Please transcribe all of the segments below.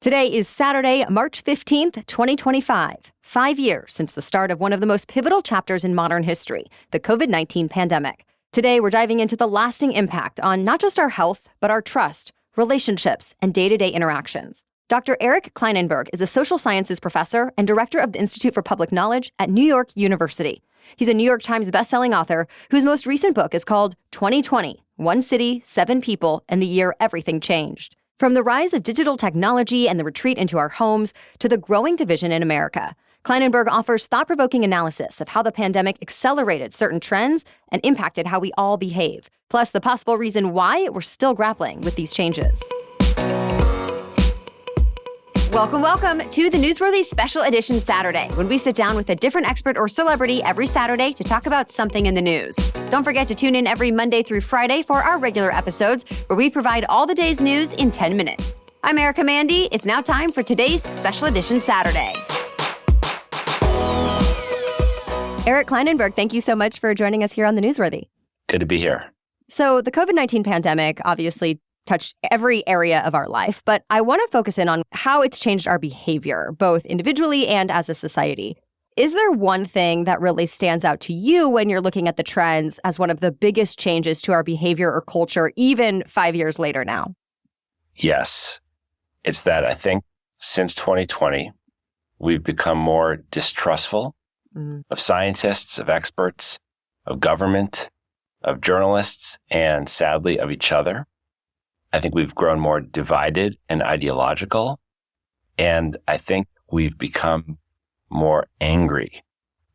Today is Saturday, March 15th, 2025, 5 years since the start of one of the most pivotal chapters in modern history, the COVID-19 pandemic. Today, we're diving into the lasting impact on not just our health, but our trust, relationships, and day-to-day interactions. Dr. Eric Kleinenberg is a social sciences professor and director of the Institute for Public Knowledge at New York University. He's a New York Times bestselling author whose most recent book is called 2020, One City, Seven People, and the Year Everything Changed. From the rise of digital technology and the retreat into our homes to the growing division in America, Kleinenberg offers thought-provoking analysis of how the pandemic accelerated certain trends and impacted how we all behave, plus the possible reason why we're still grappling with these changes. Welcome to the Newsworthy Special Edition Saturday, when we sit down with a different expert or celebrity every Saturday to talk about something in the news. Don't forget to tune in every Monday through Friday for our regular episodes, where we provide all the day's news in 10 minutes. I'm Erica Mandy. It's now time for today's Special Edition Saturday. Eric Kleinenberg, thank you so much for joining us here on the Newsworthy. Good to be here. So the COVID-19 pandemic obviously touched every area of our life, but I want to focus in on how it's changed our behavior, both individually and as a society. Is there one thing that really stands out to you when you're looking at the trends as one of the biggest changes to our behavior or culture, even 5 years later now? Yes. It's that I think since 2020, we've become more distrustful of scientists, of experts, of government, of journalists, and sadly, of each other. I think we've grown more divided and ideological, and I think we've become more angry.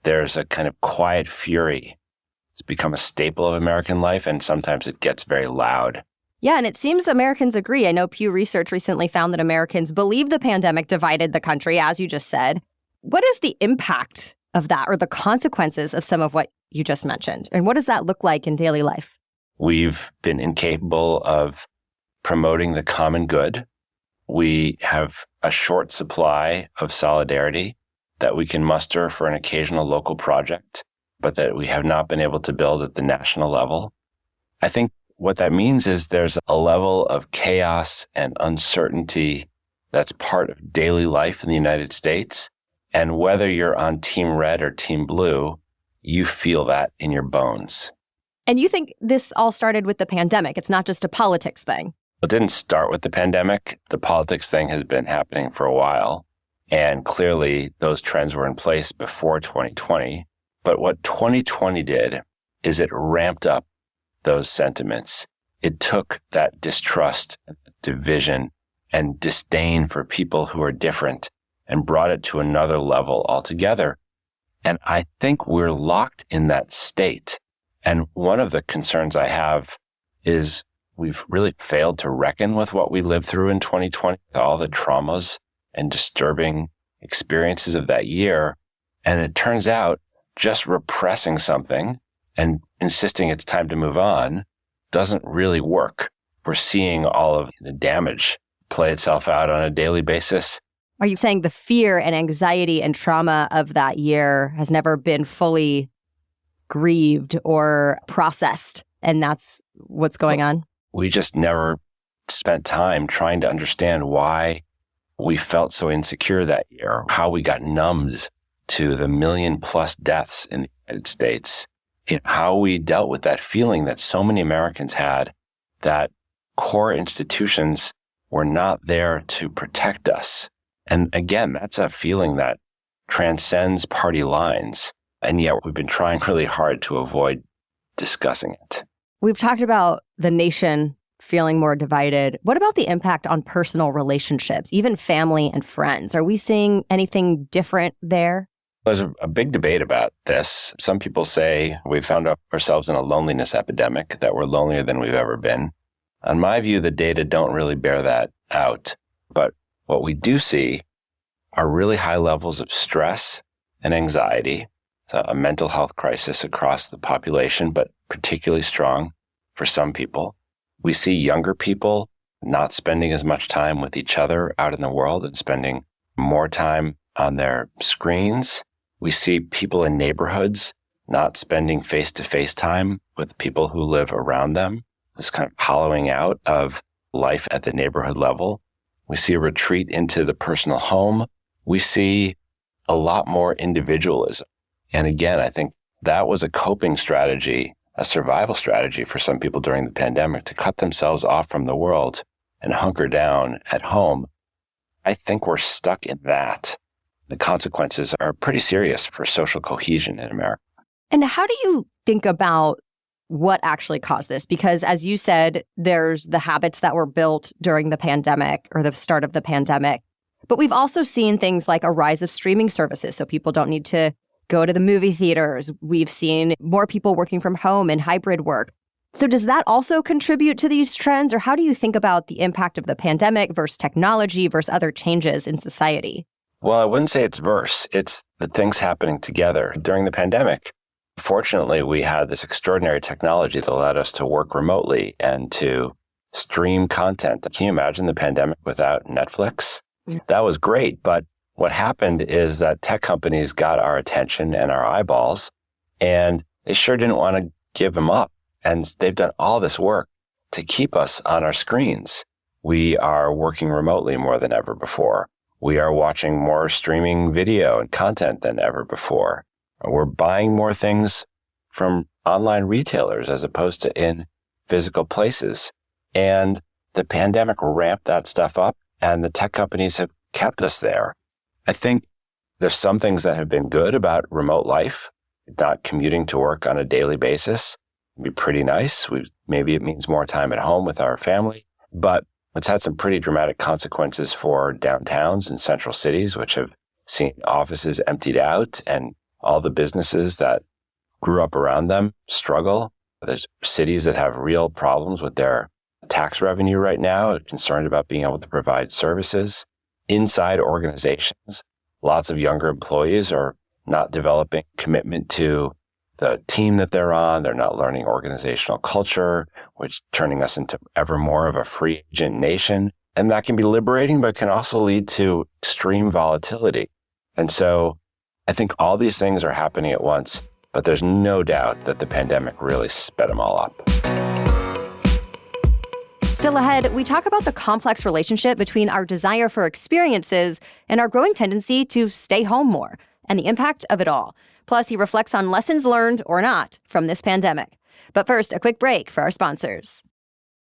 There's a kind of quiet fury. It's become a staple of American life, and sometimes it gets very loud. Yeah, and it seems Americans agree. I know Pew Research recently found that Americans believe the pandemic divided the country, as you just said. What is the impact of that, or the consequences of some of what you just mentioned? And what does that look like in daily life? We've been incapable of promoting the common good. We have a short supply of solidarity that we can muster for an occasional local project, but that we have not been able to build at the national level. I think what that means is there's a level of chaos and uncertainty that's part of daily life in the United States. And whether you're on Team Red or Team Blue, you feel that in your bones. And you think this all started with the pandemic? It's not just a politics thing. It didn't start with the pandemic. The politics thing has been happening for a while. And clearly, those trends were in place before 2020. But what 2020 did is it ramped up those sentiments. It took that distrust, division, and disdain for people who are different and brought it to another level altogether. And I think we're locked in that state. And one of the concerns I have is we've really failed to reckon with what we lived through in 2020, all the traumas and disturbing experiences of that year. And it turns out just repressing something and insisting it's time to move on doesn't really work. We're seeing all of the damage play itself out on a daily basis. Are you saying the fear and anxiety and trauma of that year has never been fully grieved or processed, and that's what's going on? We just never spent time trying to understand why we felt so insecure that year, how we got numbed to the 1 million+ deaths in the United States, how we dealt with that feeling that so many Americans had that core institutions were not there to protect us. And again, that's a feeling that transcends party lines. And yet we've been trying really hard to avoid discussing it. We've talked about the nation feeling more divided. What about the impact on personal relationships, even family and friends? Are we seeing anything different there? There's a big debate about this. Some people say we found ourselves in a loneliness epidemic, that we're lonelier than we've ever been. In my view, the data don't really bear that out. But what we do see are really high levels of stress and anxiety. It's a mental health crisis across the population, but particularly strong for some people. We see younger people not spending as much time with each other out in the world and spending more time on their screens. We see people in neighborhoods not spending face-to-face time with people who live around them. This kind of hollowing out of life at the neighborhood level. We see a retreat into the personal home. We see a lot more individualism. And again, I think that was a coping strategy, a survival strategy for some people during the pandemic to cut themselves off from the world and hunker down at home. I think we're stuck in that. The consequences are pretty serious for social cohesion in America. And how do you think about what actually caused this? Because as you said, there's the habits that were built during the pandemic or the start of the pandemic. But we've also seen things like a rise of streaming services, so people don't need to go to the movie theaters. We've seen more people working from home and hybrid work. So does that also contribute to these trends? Or how do you think about the impact of the pandemic versus technology versus other changes in society? Well, I wouldn't say it's verse. It's the things happening together. During the pandemic, fortunately, we had this extraordinary technology that allowed us to work remotely and to stream content. Can you imagine the pandemic without Netflix? Yeah. That was great. But what happened is that tech companies got our attention and our eyeballs, and they sure didn't want to give them up. And they've done all this work to keep us on our screens. We are working remotely more than ever before. We are watching more streaming video and content than ever before. We're buying more things from online retailers as opposed to in physical places. And the pandemic ramped that stuff up, and the tech companies have kept us there. I think there's some things that have been good about remote life, not commuting to work on a daily basis. It'd be pretty nice. Maybe it means more time at home with our family, but it's had some pretty dramatic consequences for downtowns and central cities, which have seen offices emptied out and all the businesses that grew up around them struggle. There's cities that have real problems with their tax revenue right now, concerned about being able to provide services. Inside organizations, lots of younger employees are not developing commitment to the team that they're on. They're not learning organizational culture, which is turning us into ever more of a free agent nation. And that can be liberating, but can also lead to extreme volatility. And so I think all these things are happening at once, but there's no doubt that the pandemic really sped them all up. Still ahead, we talk about the complex relationship between our desire for experiences and our growing tendency to stay home more, and the impact of it all. Plus, he reflects on lessons learned, or not, from this pandemic. But first, a quick break for our sponsors.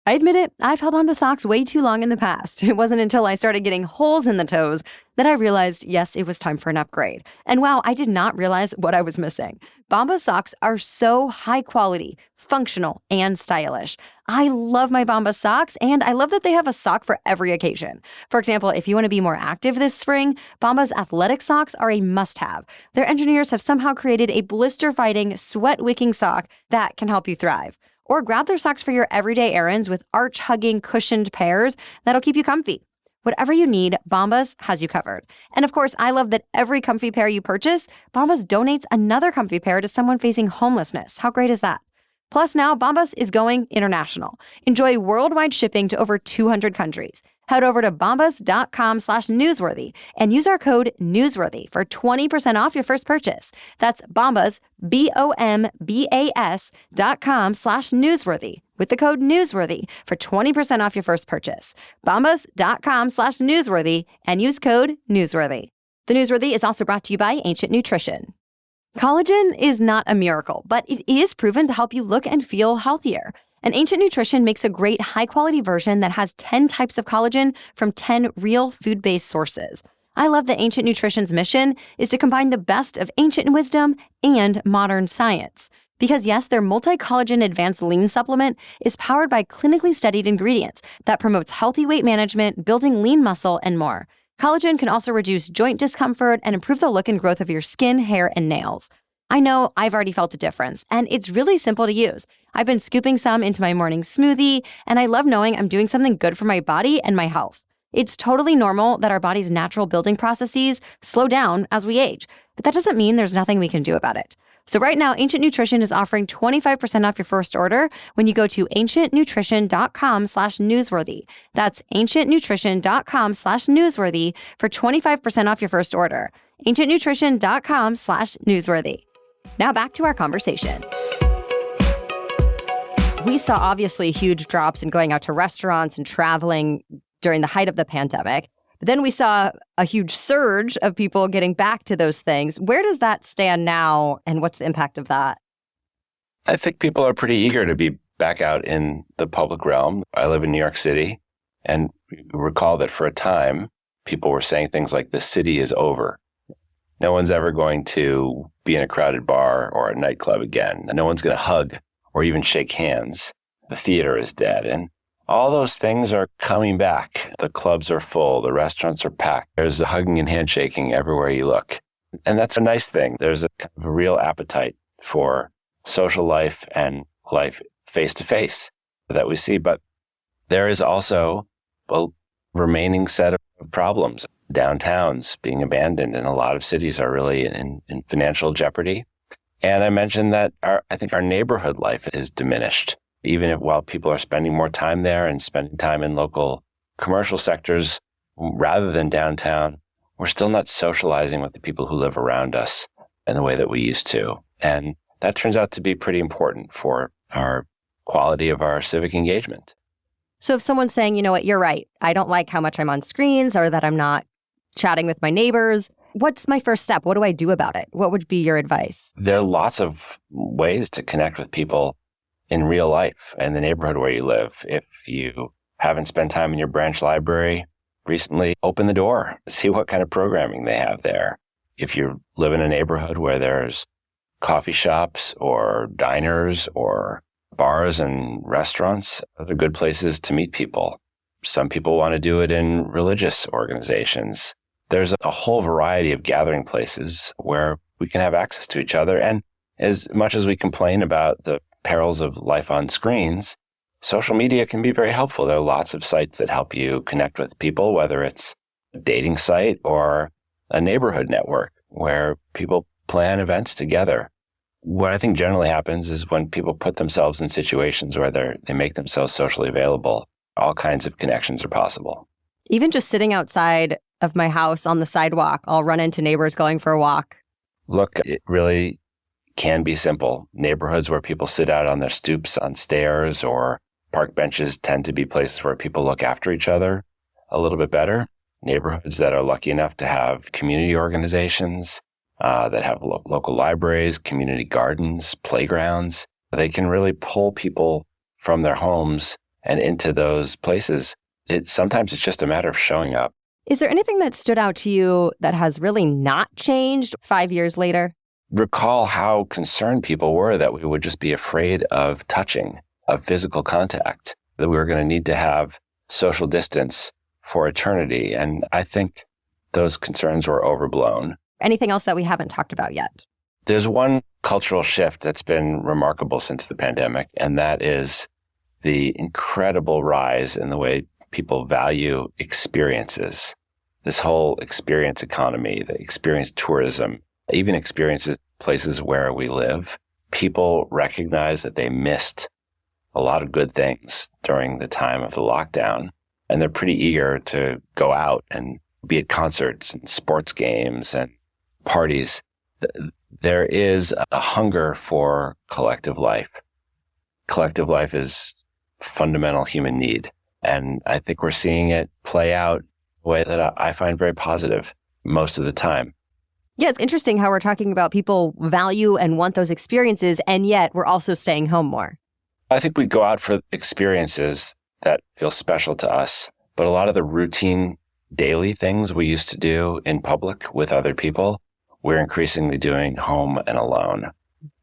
I admit it, I've held on to socks way too long in the past. It wasn't until I started getting holes in the toes that I realized, yes, it was time for an upgrade. And wow, I did not realize what I was missing. Bombas socks are so high quality, functional, and stylish. I love my Bombas socks, and I love that they have a sock for every occasion. For example, if you want to be more active this spring, Bombas athletic socks are a must-have. Their engineers have somehow created a blister-fighting, sweat-wicking sock that can help you thrive. Or grab their socks for your everyday errands with arch-hugging, cushioned pairs that'll keep you comfy. Whatever you need, Bombas has you covered. And of course, I love that every comfy pair you purchase, Bombas donates another comfy pair to someone facing homelessness. How great is that? Plus now, Bombas is going international. Enjoy worldwide shipping to over 200 countries. Head over to bombas.com/newsworthy and use our code newsworthy for 20% off your first purchase. That's Bombas, BOMBAS.com/newsworthy with the code newsworthy for 20% off your first purchase. Bombas.com/newsworthy and use code newsworthy. The Newsworthy is also brought to you by Ancient Nutrition. Collagen is not a miracle, but it is proven to help you look and feel healthier. And Ancient Nutrition makes a great high-quality version that has 10 types of collagen from 10 real food-based sources. I love that Ancient Nutrition's mission is to combine the best of ancient wisdom and modern science. Because yes, their multi-collagen advanced lean supplement is powered by clinically studied ingredients that promotes healthy weight management, building lean muscle, and more. Collagen can also reduce joint discomfort and improve the look and growth of your skin, hair, and nails. I know I've already felt a difference, and it's really simple to use. I've been scooping some into my morning smoothie, and I love knowing I'm doing something good for my body and my health. It's totally normal that our body's natural building processes slow down as we age, but that doesn't mean there's nothing we can do about it. So right now, Ancient Nutrition is offering 25% off your first order when you go to ancientnutrition.com/newsworthy. That's ancientnutrition.com/newsworthy for 25% off your first order. ancientnutrition.com/newsworthy. Now back to our conversation. We saw obviously huge drops in going out to restaurants and traveling during the height of the pandemic. But then we saw a huge surge of people getting back to those things. Where does that stand now, and what's the impact of that? I think people are pretty eager to be back out in the public realm. I live in New York City, and recall that for a time, people were saying things like, the city is over. No one's ever going to be in a crowded bar or a nightclub again. No one's going to hug or even shake hands. The theater is dead. And all those things are coming back. The clubs are full. The restaurants are packed. There's a hugging and handshaking everywhere you look. And that's a nice thing. There's a kind of a real appetite for social life and life face-to-face that we see. But there is also a remaining set of problems. Downtowns being abandoned in a lot of cities are really in financial jeopardy. And I mentioned that I think our neighborhood life is diminished. Even while people are spending more time there and spending time in local commercial sectors rather than downtown, we're still not socializing with the people who live around us in the way that we used to. And that turns out to be pretty important for our quality of our civic engagement. So if someone's saying, you know what, you're right, I don't like how much I'm on screens or that I'm not chatting with my neighbors, what's my first step? What do I do about it? What would be your advice? There are lots of ways to connect with people in real life in the neighborhood where you live. If you haven't spent time in your branch library recently, open the door, see what kind of programming they have there. If you live in a neighborhood where there's coffee shops or diners or bars and restaurants, those are good places to meet people. Some people want to do it in religious organizations. There's a whole variety of gathering places where we can have access to each other. And as much as we complain about the perils of life on screens, social media can be very helpful. There are lots of sites that help you connect with people, whether it's a dating site or a neighborhood network where people plan events together. What I think generally happens is when people put themselves in situations where they make themselves socially available, all kinds of connections are possible. Even just sitting outside of my house on the sidewalk, I'll run into neighbors going for a walk. Look, it really can be simple. Neighborhoods where people sit out on their stoops on stairs or park benches tend to be places where people look after each other a little bit better. Neighborhoods that are lucky enough to have community organizations, that have local libraries, community gardens, playgrounds, they can really pull people from their homes and into those places. Sometimes it's just a matter of showing up. Is there anything that stood out to you that has really not changed 5 years later? Recall how concerned people were that we would just be afraid of touching, of physical contact, that we were going to need to have social distance for eternity. And I think those concerns were overblown. Anything else that we haven't talked about yet? There's one cultural shift that's been remarkable since the pandemic, and that is the incredible rise in the way people value experiences. This whole experience economy, the experience tourism, even experiences places where we live. People recognize that they missed a lot of good things during the time of the lockdown, and they're pretty eager to go out and be at concerts and sports games and parties. There is a hunger for collective life. Collective life is fundamental human need. And I think we're seeing it play out in a way that I find very positive most of the time. Yeah, it's interesting how we're talking about people value and want those experiences, and yet we're also staying home more. I think we go out for experiences that feel special to us, but a lot of the routine daily things we used to do in public with other people, we're increasingly doing home and alone.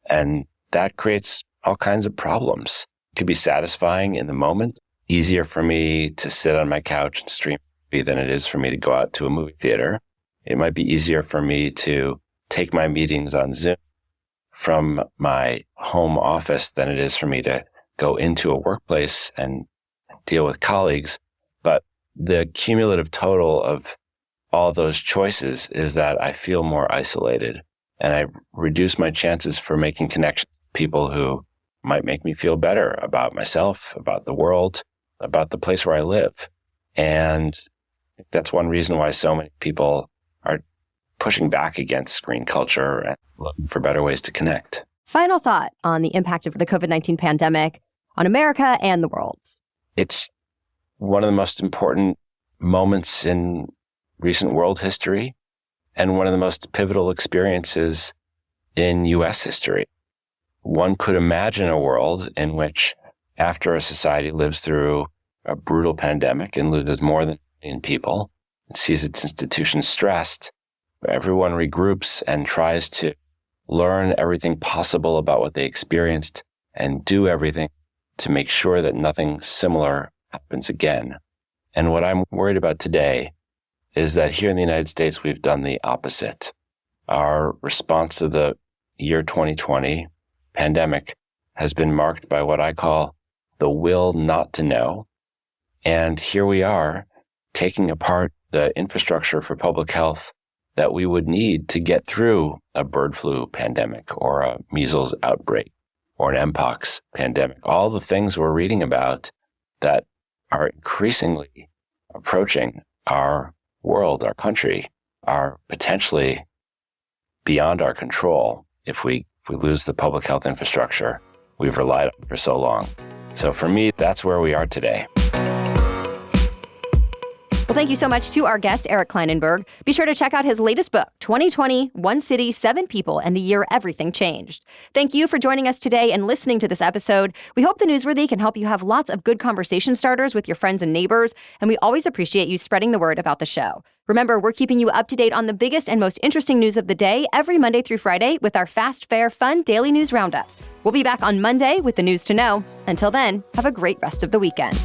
And that creates all kinds of problems. It could be satisfying in the moment, easier for me to sit on my couch and stream a movie than it is for me to go out to a movie theater. It might be easier for me to take my meetings on Zoom from my home office than it is for me to go into a workplace and deal with colleagues. But the cumulative total of all those choices is that I feel more isolated, and I reduce my chances for making connections with people who might make me feel better about myself, about the world, about the place where I live. And that's one reason why so many people are pushing back against screen culture and looking for better ways to connect. Final thought on the impact of the COVID-19 pandemic on America and the world. It's one of the most important moments in recent world history and one of the most pivotal experiences in U.S. history. One could imagine a world in which, after a society lives through a brutal pandemic and loses more than 1 million people, and sees its institutions stressed, everyone regroups and tries to learn everything possible about what they experienced and do everything to make sure that nothing similar happens again. And what I'm worried about today is that here in the United States, we've done the opposite. Our response to the year 2020 pandemic has been marked by what I call the will not to know. And here we are taking apart the infrastructure for public health that we would need to get through a bird flu pandemic or a measles outbreak or an Mpox pandemic. All the things we're reading about that are increasingly approaching our world, our country, are potentially beyond our control if we lose the public health infrastructure we've relied on for so long. So for me, that's where we are today. Well, thank you so much to our guest, Eric Kleinenberg. Be sure to check out his latest book, 2020, One City, 7 People, and the Year Everything Changed. Thank you for joining us today and listening to this episode. We hope The Newsworthy can help you have lots of good conversation starters with your friends and neighbors, and we always appreciate you spreading the word about the show. Remember, we're keeping you up to date on the biggest and most interesting news of the day every Monday through Friday with our fast, fair, fun daily news roundups. We'll be back on Monday with the news to know. Until then, have a great rest of the weekend.